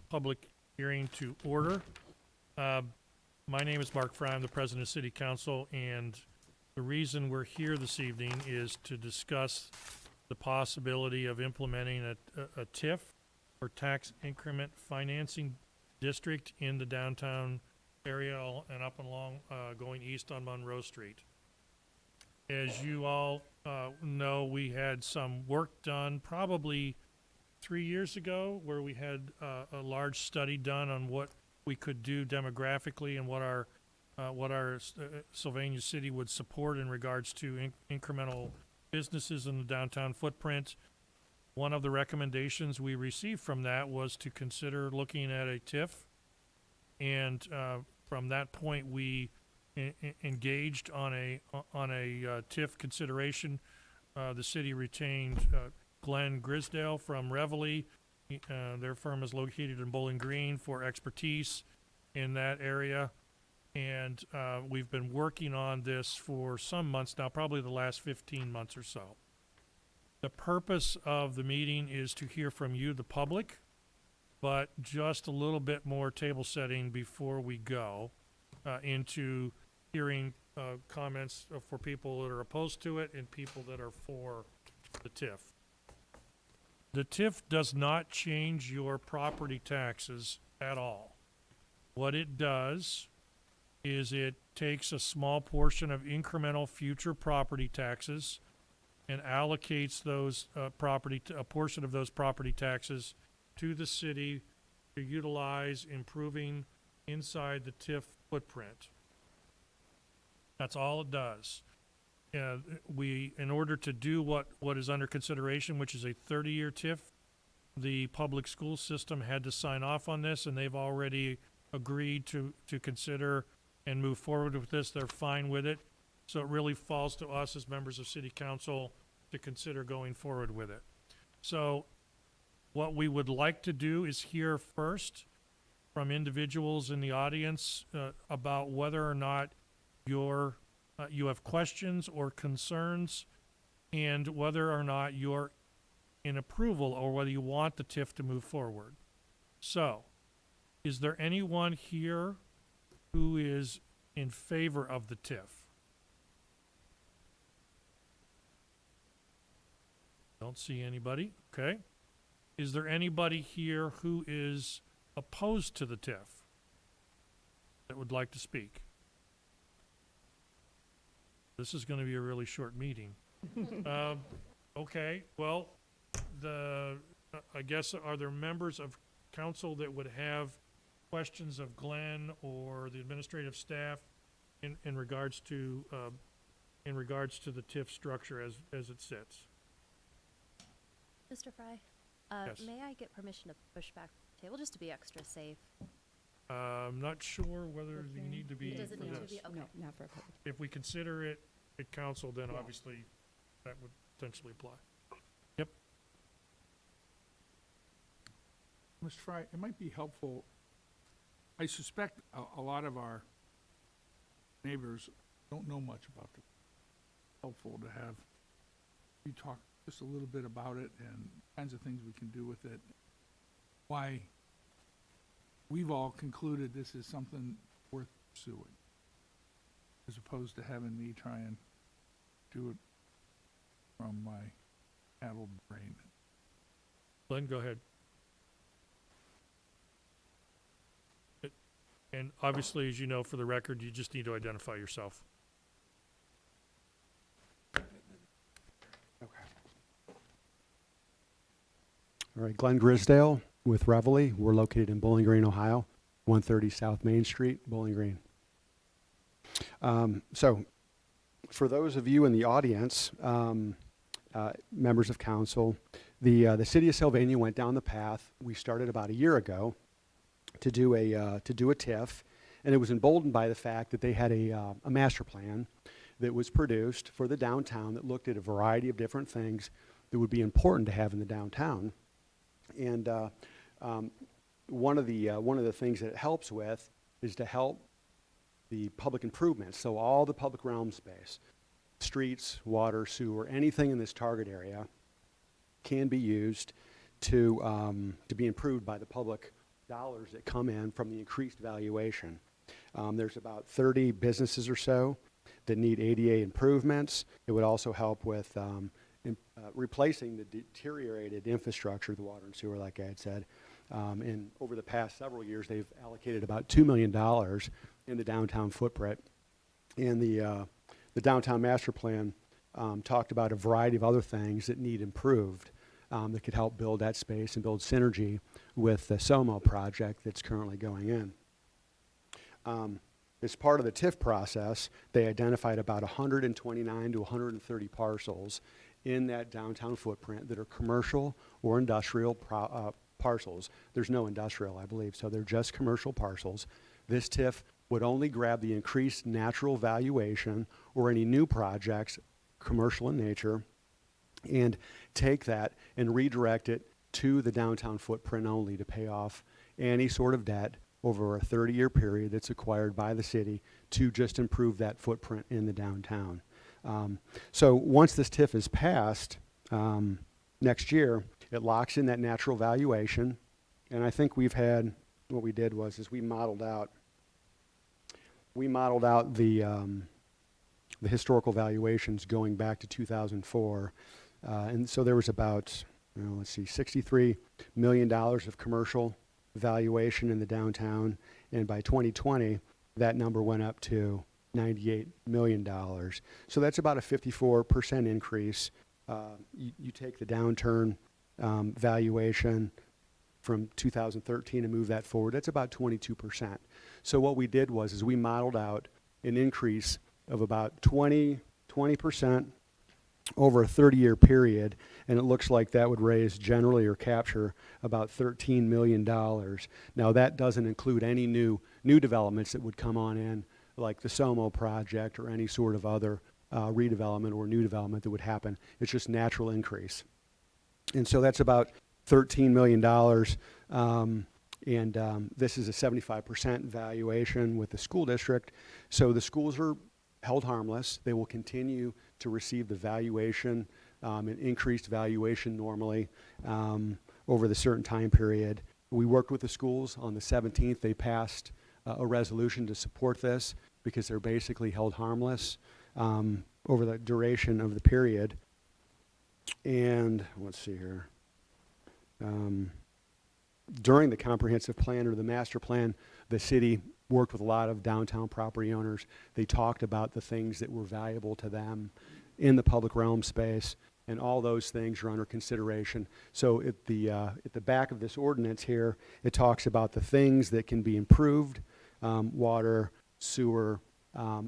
public hearing to order. My name is Mark Fry. I'm the president of City Council, and the reason we're here this evening is to discuss the possibility of implementing a TIF, or tax increment financing district, in the downtown area and up and along going east on Monroe Street. As you all know, we had some work done probably 3 years ago where we had a large study done on what we could do demographically and what our Sylvania City would support in regards to incremental businesses in the downtown footprint. One of the recommendations we received from that was to consider looking at a TIF, and from that point we engaged on a TIF consideration. The city retained Glenn Grisdale from Reveille. Their firm is located in Bowling Green for expertise in that area. And we've been working on this for some months now, probably the last 15 months or so. The purpose of the meeting is to hear from you, the public, but just a little bit more table setting before we go into hearing comments for people that are opposed to it and people that are for the TIF. The TIF does not change your property taxes at all. What it does is it takes a small portion of incremental future property taxes and allocates those a portion of those property taxes to the city to utilize improving inside the TIF footprint. That's all it does. In order to do what is under consideration, which is a 30-year TIF, the public school system had to sign off on this, and they've already agreed to consider and move forward with this. They're fine with it. So it really falls to us as members of City Council to consider going forward with it. So what we would like to do is hear first from individuals in the audience about whether or not you have questions or concerns, and whether or not you're in approval or whether you want the TIF to move forward. So, is there anyone here who is in favor of the TIF? Don't see anybody. Okay. Is there anybody here who is opposed to the TIF that would like to speak? This is going to be a really short meeting. Okay, well, I guess, are there members of council that would have questions of Glenn or the administrative staff in regards to the TIF structure as it sits? Mr. Fry, Yes. may I get permission to push back the table just to be extra safe? I'm not sure whether you need to be Does it for need to this. be? Okay. No, not for a public. If we consider it at council, then Yeah. obviously that would potentially apply. Mr. Fry, it might be helpful, I suspect a lot of our neighbors don't know much about it. Helpful to have you talk just a little bit about it and kinds of things we can do with it. Why we've all concluded this is something worth pursuing, as opposed to having me try and do it from my addled brain. Glenn, go ahead. And obviously, as you know, for the record, you just need to identify yourself. All right, Glenn Grisdale with Reveille. We're located in Bowling Green, Ohio, 130 South Main Street, Bowling Green. So for those of you in the audience, members of council, the city of Sylvania went down the path we started about a year ago to do a TIF, and it was emboldened by the fact that they had a master plan that was produced for the downtown that looked at a variety of different things that would be important to have in the downtown. And one of the things that it helps with is to help the public improvements. So all the public realm space, streets, water, sewer, anything in this target area can be used to be improved by the public dollars that come in from the increased valuation. There's about 30 businesses or so that need ADA improvements. It would also help with replacing the deteriorated infrastructure, the water and sewer, like I had said. And over the past several years, they've allocated about $2 million in the downtown footprint. And the downtown master plan talked about a variety of other things that need improved that could help build that space and build synergy with the SOMO project that's currently going in. As part of the TIF process, they identified about 129 to 130 parcels in that downtown footprint that are commercial or industrial parcels. There's no industrial, I believe, so they're just commercial parcels. This TIF would only grab the increased natural valuation or any new projects, commercial in nature, and take that and redirect it to the downtown footprint only to pay off any sort of debt over a 30-year period that's acquired by the city to just improve that footprint in the downtown. So once this TIF is passed next year, it locks in that natural valuation. And I think we've had, what we did was is we modeled out the historical valuations going back to 2004. And so there was about, let's see, $63 million of commercial valuation in the downtown, and by 2020 that number went up to $98 million. So that's about a 54% increase. You take the downturn valuation from 2013 and move that forward, that's about 22%. So what we did was is we modeled out an increase of about 20% over a 30-year period, and it looks like that would raise generally or capture about $13 million. Now that doesn't include any new developments that would come on in, like the SOMO project or any sort of other redevelopment or new development that would happen. It's just natural increase. And so that's about $13 million. This is a 75% valuation with the school district. So the schools are held harmless. They will continue to receive the valuation, an increased valuation normally over the certain time period. We worked with the schools. On the 17th, they passed a resolution to support this because they're basically held harmless over the duration of the period. And let's see here. During the comprehensive plan or the master plan, the city worked with a lot of downtown property owners. They talked about the things that were valuable to them in the public realm space, and all those things are under consideration. So at the back of this ordinance here, it talks about the things that can be improved, water, sewer,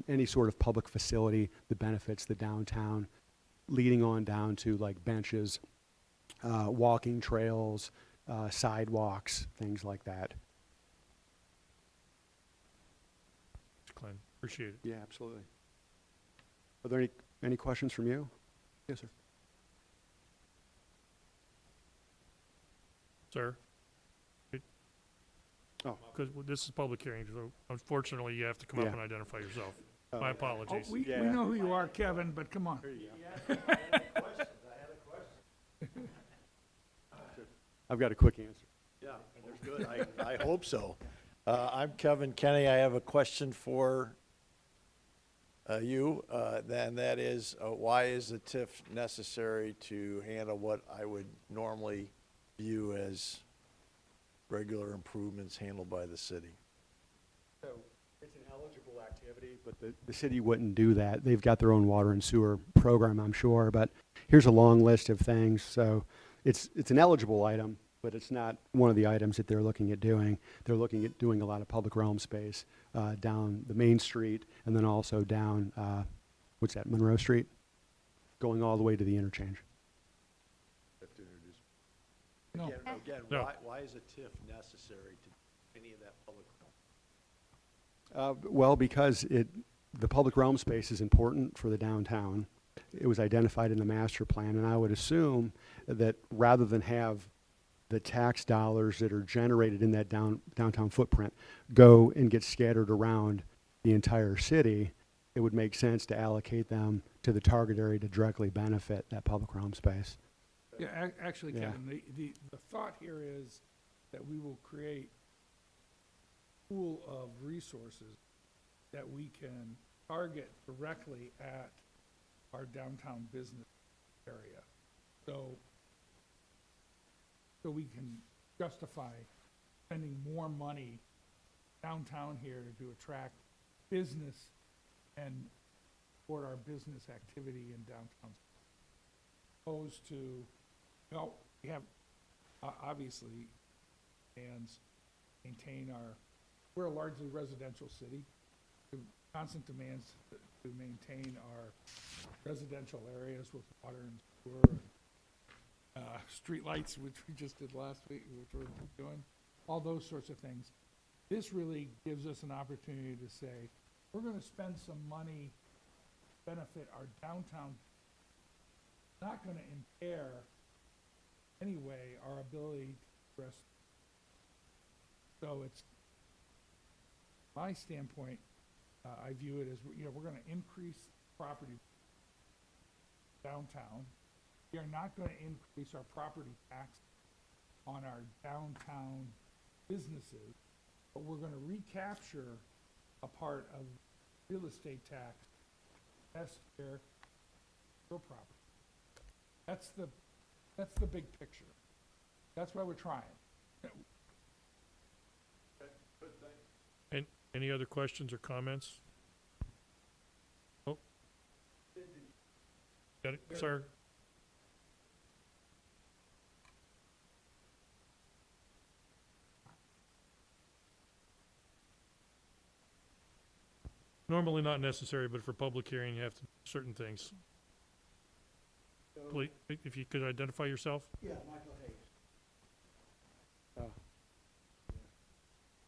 any sort of public facility that benefits the downtown, leading on down to like benches, walking trails, sidewalks, things like that. Glenn, appreciate it. Yeah, absolutely. Are there any questions from you? Yes, sir. Sir? Oh. Because this is public hearing, so unfortunately you have to come up Yeah. and identify yourself. Oh. My Oh, apologies. we Yeah. know who you are, Kevin, but come on. I've got a quick answer. Yeah, that's good. I hope so. I'm Kevin Kenny. I have a question for you, and that is, why is the TIF necessary to handle what I would normally view as regular improvements handled by the city? So it's an eligible activity, but the city wouldn't do that. They've got their own water and sewer program, I'm sure, but here's a long list of things. So it's an eligible item, but it's not one of the items that they're looking at doing. They're looking at doing a lot of public realm space down the main street, and then also down, Monroe Street, going all the way to the interchange. No. Again, No. why is a TIF necessary to do any of that public realm? Well, because the public realm space is important for the downtown. It was identified in the master plan, and I would assume that rather than have the tax dollars that are generated in that downtown footprint go and get scattered around the entire city, it would make sense to allocate them to the target area to directly benefit that public realm space. Yeah, actually, Yeah. Kevin, the thought here is that we will create a pool of resources that we can target directly at our downtown business area. So we can justify spending more money downtown here to attract business and support our business activity in downtown. Opposed to, well, we have, obviously, and maintain we're a largely residential city. The constant demands to maintain our residential areas with water and sewer and streetlights, which we just did last week, which we're doing, all those sorts of things. This really gives us an opportunity to say, we're gonna spend some money, to benefit our downtown, not gonna impair anyway our ability to rest. So it's, my standpoint, I view it as, we're gonna increase property downtown. We are not gonna increase our property tax on our downtown businesses, but we're gonna recapture a part of real estate tax, best here, real property. That's the big picture. That's why we're trying. And any other questions or comments? Oh. Got it, sir? Normally not necessary, but for public hearing, you have to, certain things. Please, if you could identify yourself? Yeah, Michael Hayes.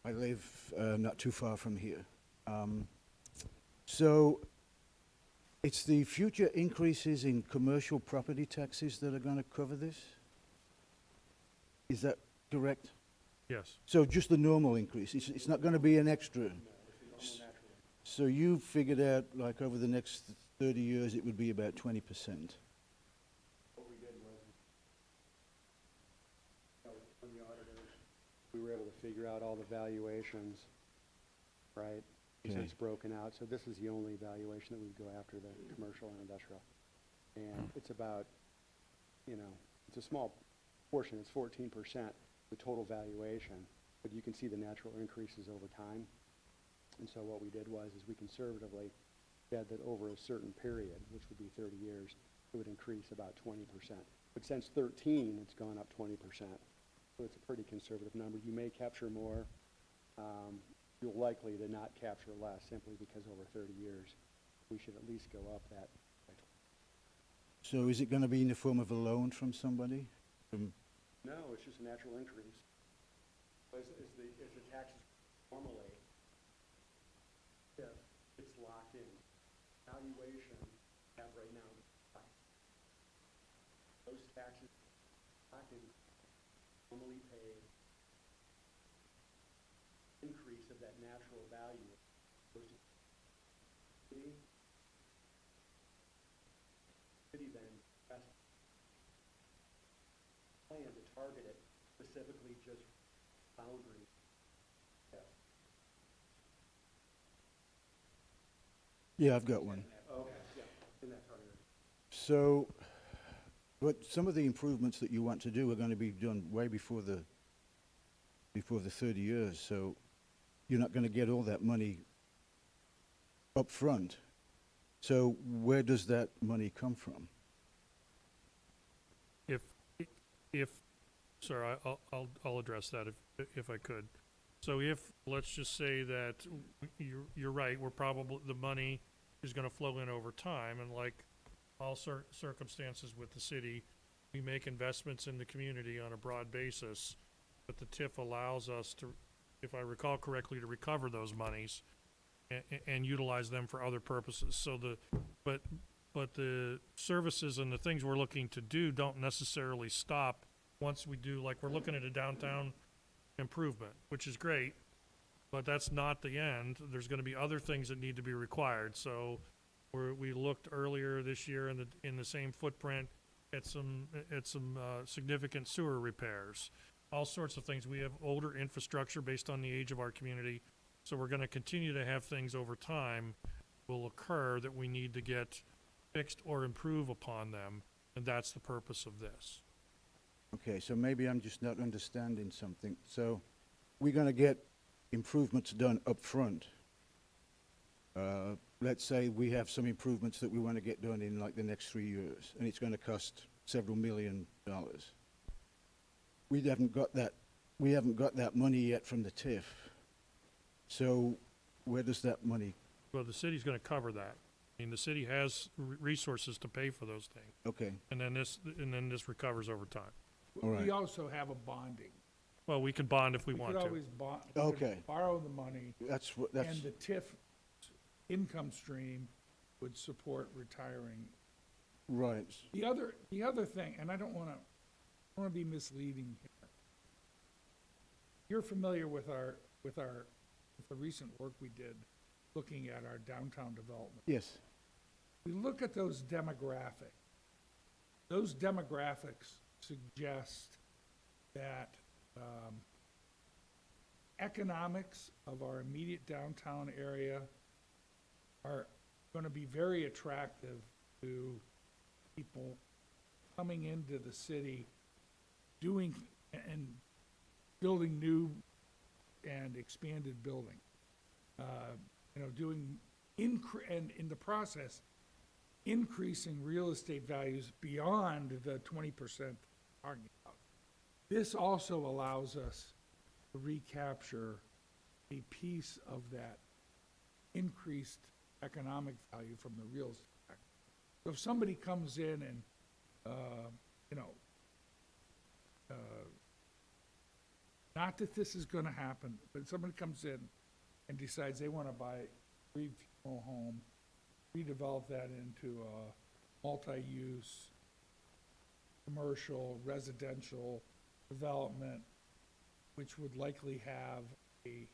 I live not too far from here. So it's the future increases in commercial property taxes that are going to cover this? Is that correct? Yes. So just the normal increase, it's not going to be an extra? So you figured out, like, over the next 30 years, it would be about 20%? What we did was, from the auditors, we were able to figure out all the valuations, right? So Okay. it's broken out, so this is the only valuation that we go after, the commercial and industrial. And it's about, it's a small portion, it's 14%, the total valuation, but you can see the natural increases over time. And so what we did was, is we conservatively said that over a certain period, which would be 30 years, it would increase about 20%. But since 13, it's gone up 20%. So it's a pretty conservative number. You may capture more. You're likely to not capture less, simply because over 30 years, we should at least go up that. So is it going to be in the form of a loan from somebody? No, it's just a natural increase. As the taxes normally, it's locked in. Valuation we have right now, those taxes locked in, normally pay increase of that natural value. City then has plan to target it specifically just boundary. Yeah, I've got one. Okay, yeah, in that target. So, but some of the improvements that you want to do are going to be done way before the 30 years, so you're not going to get all that money up front. So where does that money come from? Sir, I'll address that if I could. So if, let's just say that you're right, the money is gonna flow in over time, and like all circumstances with the city, we make investments in the community on a broad basis, but the TIF allows us to, if I recall correctly, to recover those monies and utilize them for other purposes. So but the services and the things we're looking to do don't necessarily stop once we do, like, we're looking at a downtown improvement, which is great, but that's not the end. There's gonna be other things that need to be required. So we looked earlier this year in the same footprint at some significant sewer repairs, all sorts of things. We have older infrastructure based on the age of our community, so we're gonna continue to have things over time will occur that we need to get fixed or improve upon them, and that's the purpose of this. Okay, so maybe I'm just not understanding something. So we're gonna get improvements done up front. Let's say we have some improvements that we want to get done in like the next 3 years, and it's gonna cost several $1,000,000. We haven't got that money yet from the TIF. So where does that money, Well, the city's gonna cover that. I mean, the city has resources to pay for those things, okay, and then this recovers over time. all right. We also have a bonding. Well, we can bond if we want could to. always bond, Okay. borrow the money, That's what, and that's, the TIF income stream would support retiring. right. The other thing, and I don't wanna be misleading here. You're familiar with the recent work we did, looking at our downtown development. Yes, We look at those demographics. Those demographics suggest that economics of our immediate downtown area are going to be very attractive to people coming into the city, doing and building new and expanded building. Doing and in the process, increasing real estate values beyond the 20% talking about. This also allows us to recapture a piece of that increased economic value from the real estate sector. So if somebody comes in and, not that this is gonna happen, but somebody comes in and decides they wanna buy a three-funeral home, redevelop that into a multi-use, commercial, residential development, which would likely have a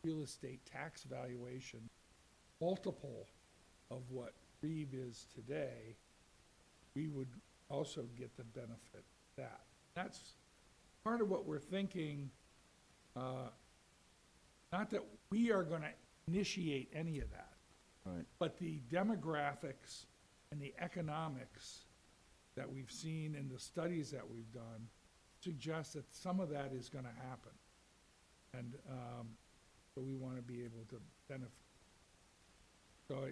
real estate tax valuation multiple of what Reeve is today, we would also get the benefit of that. That's part of what we're thinking, not that we are gonna initiate any of that, right. but the demographics and the economics that we've seen in the studies that we've done suggest that some of that is gonna happen. And, so we wanna be able to benefit. So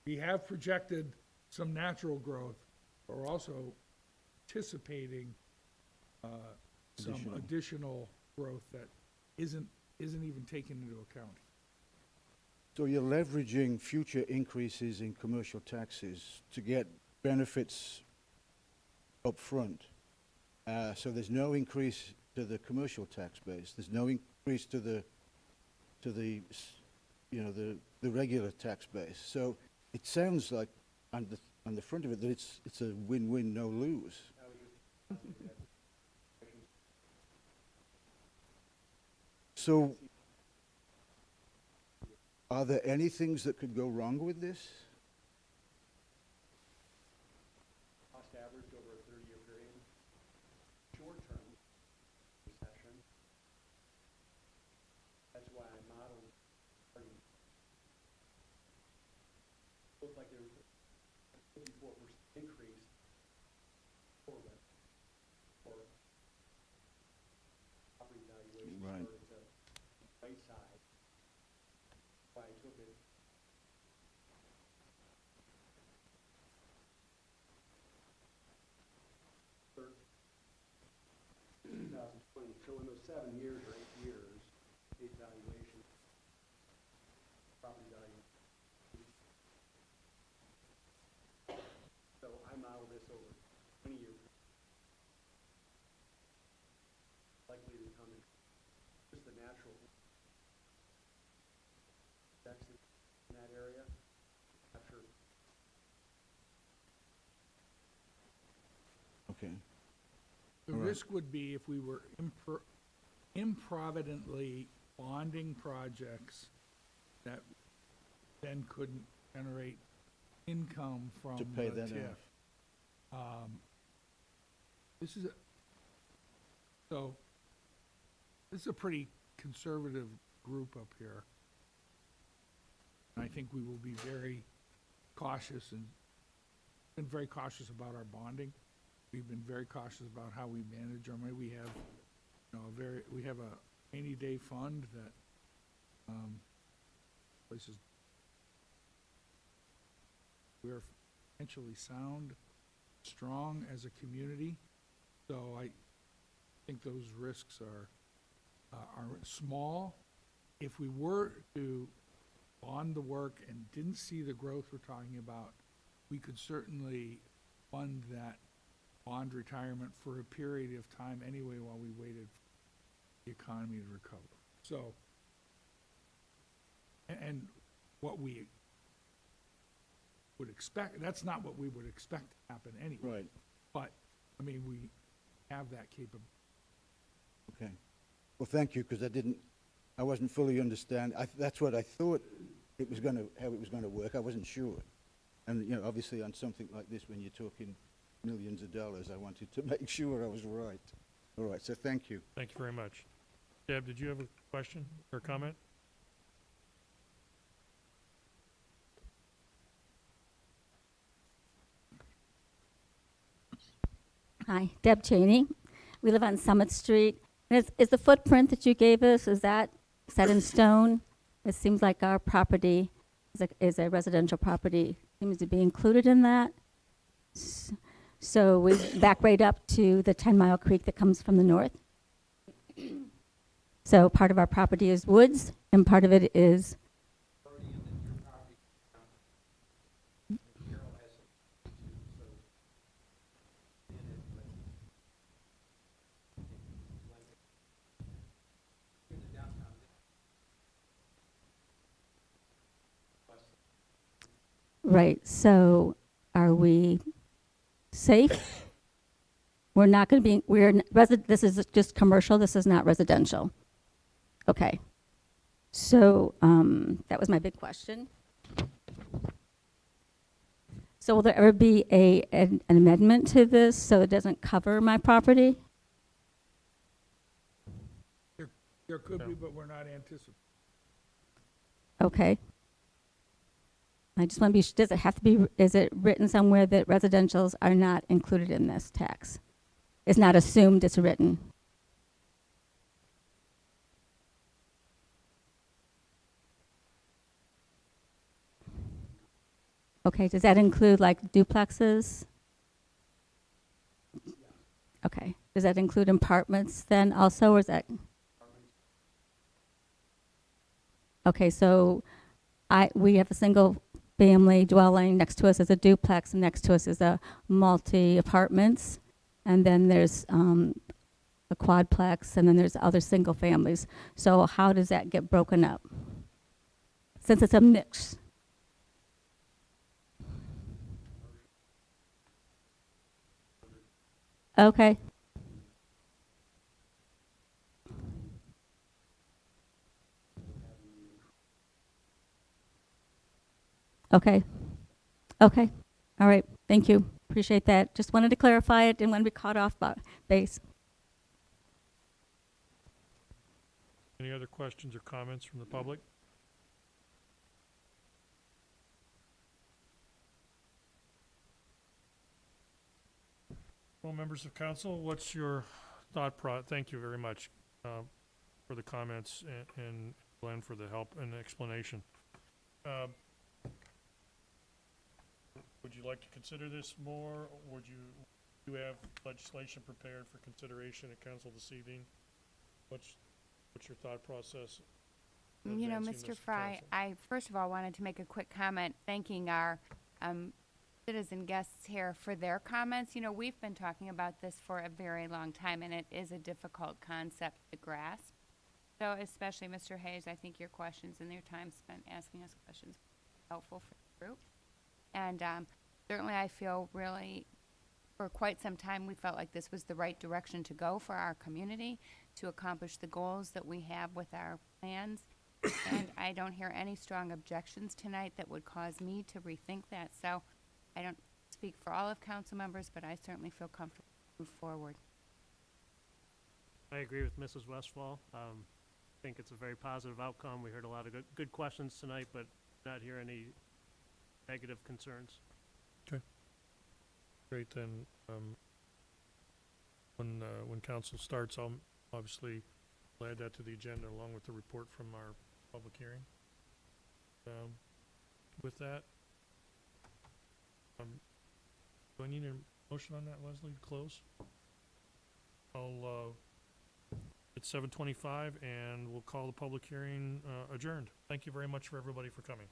we have projected some natural growth, but we're also anticipating, some additional growth that isn't even taken into account. So you're leveraging future increases in commercial taxes to get benefits up front. So there's no increase to the commercial tax base. There's no increase to the regular tax base. So it sounds like on the front of it that it's a win-win, no lose. So are there any things that could go wrong with this? Cost averaged over a 30-year period. Short-term recession. That's why I modeled. Looked like there was a 54% increase for property valuation Right. started to right side. Why I took it. For 2020, so in those 7 years or 8 years, the valuation, property value. So I modeled this over 20 years. Likely to come in just the natural indexes in that area. After Okay. The All right. risk would be if we were improvidently bonding projects that then couldn't generate income from To the pay that TIF. off. This is so, this is a pretty conservative group up here. And I think we will be very cautious and been very cautious about our bonding. We've been very cautious about how we manage our money. We have, we have a rainy day fund that, places. We're financially sound, strong as a community, so I think those risks are small. If we were to bond the work and didn't see the growth we're talking about, we could certainly fund that bond retirement for a period of time anyway while we waited for the economy to recover. So, and what we would expect, that's not what we would expect to happen anyway. Right, But, I mean, we have that capability. okay. Well, thank you, because I wasn't fully understand. That's what I thought it was gonna, how it was gonna work. I wasn't sure. And, obviously on something like this, when you're talking millions of dollars, I wanted to make sure I was right. All right, so thank you. Thank you very much. Deb, did you have a question or comment? Hi, Deb Cheney. We live on Summit Street. And is the footprint that you gave us, is that set in stone? It seems like our property is a residential property, seems to be included in that. So we back right up to the 10 Mile Creek that comes from the north. So part of our property is woods, and part of it is right. So are we safe? We're not going to be, this is just commercial, this is not residential. Okay. So that was my big question. So will there ever be an amendment to this so it doesn't cover my property? There could be, but we're not anticipating. Okay. I just want to be, does it have to be, is it written somewhere that residentials are not included in this tax? It's not assumed, it's written. Okay, does that include like duplexes? Okay, does that include apartments then also, or is that? Okay, so we have a single family dwelling, next to us is a duplex, and next to us is a multi-apartments, and then there's a quadplex, and then there's other single families. So how does that get broken up? Since it's a mix. Okay. Okay. Okay. All right. Thank you. Appreciate that. Just wanted to clarify it. Didn't want to be caught off base. Any other questions or comments from the public? Well, members of council, what's your thank you very much for the comments and Glenn for the help and explanation. Would you like to consider this more? Would you have legislation prepared for consideration at council this evening? What's your thought process? advancing this Mr. to Fry, council? I first of all wanted to make a quick comment thanking our citizen guests here for their comments. We've been talking about this for a very long time, and it is a difficult concept to grasp. So especially Mr. Hayes, I think your questions and your time spent asking us questions are helpful for the group. And certainly I feel really, for quite some time, we felt like this was the right direction to go for our community to accomplish the goals that we have with our plans. And I don't hear any strong objections tonight that would cause me to rethink that. So I don't speak for all of council members, but I certainly feel comfortable to move forward. I agree with Mrs. Westfall. I think it's a very positive outcome. We heard a lot of good questions tonight, but not hear any negative concerns. Great, then, when council starts, I'll obviously add that to the agenda along with the report from our public hearing. With that, do I need a motion on that, Leslie, to close? It's 7:25, and we'll call the public hearing adjourned. Thank you very much for everybody for coming.